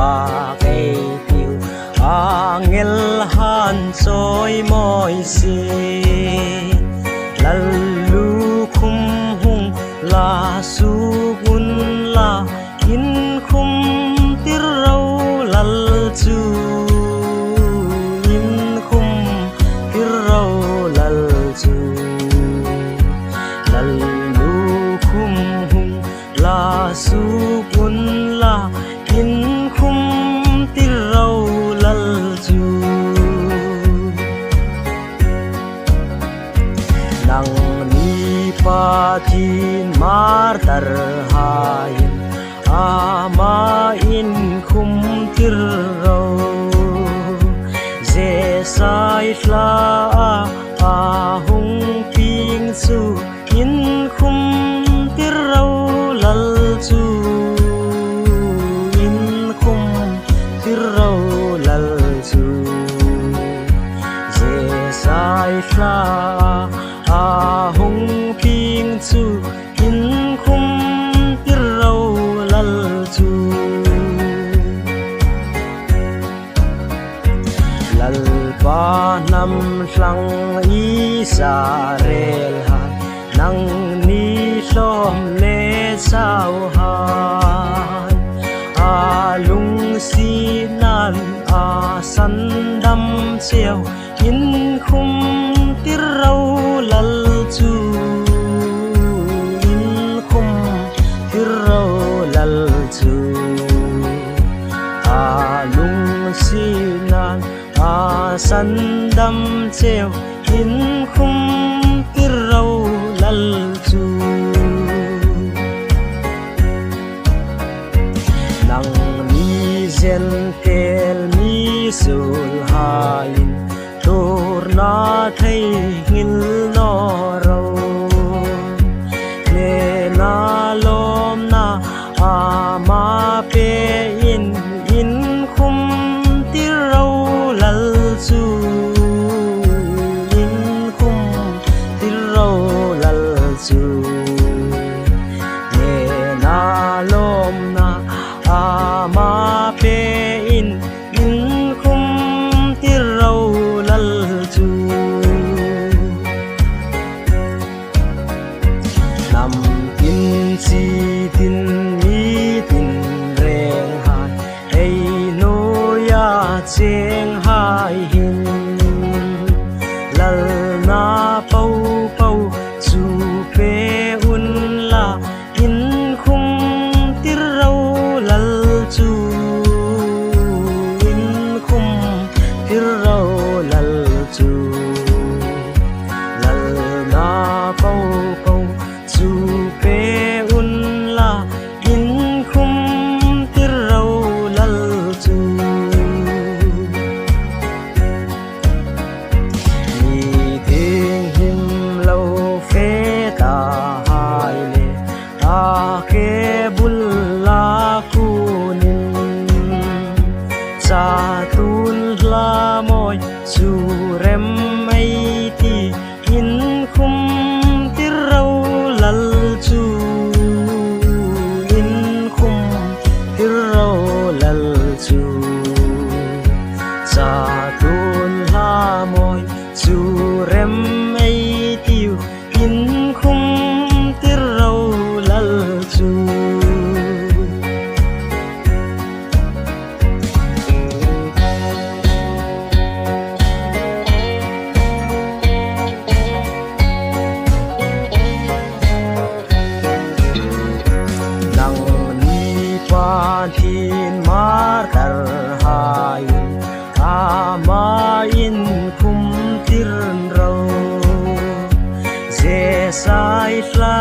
pa cây tiêu angel han soi moi si lalu khum hung la su gun la in khum tir rau lal chu in khum tir rau lal chu lalu khum hung la su gun la in khum tir rau lal chu nang ni pa thin mar tar hain ama in khum tir rau ze sai hla a hung ping chu in khum tir rau lal chu in khum tir rau lal chu ze sai hla a hung ping chu in khum tir rau lal chu lal pa nam hlang i sa rel hai nang ni hlom le sao hai a lung si nan a san dam chiao in khum tir rau lal chu in khum tir rau lal chu a lung si nan a san dam chiao in khum tir rau lal chu nang mi zen tel mi sul hain tur na thei ngil no rau ne na lom na ama pe in khum tir rau lal chu in khum tir rau lal chu ne na lom na ama pe in khum tir rau lal chu nam tin chi tin mi tin reng hai ei no ya cheng hai hin lal na pau pau chu pe un la in khum tir rau lal chu in khum tir rau lal chu lal na pau pau chu pe un la in khum tir rau lal chu mi thing him lâu phê ta hai le a ke bul la kunin sa tun la moi chu rem mai ti in khum tir rau lal chu in khum tir rau lal chu sa tun la moi chu rem mai tiu in khum tir rau lal chu nang ni pa thin mar tar hai ama in khum tir rau ze sai hla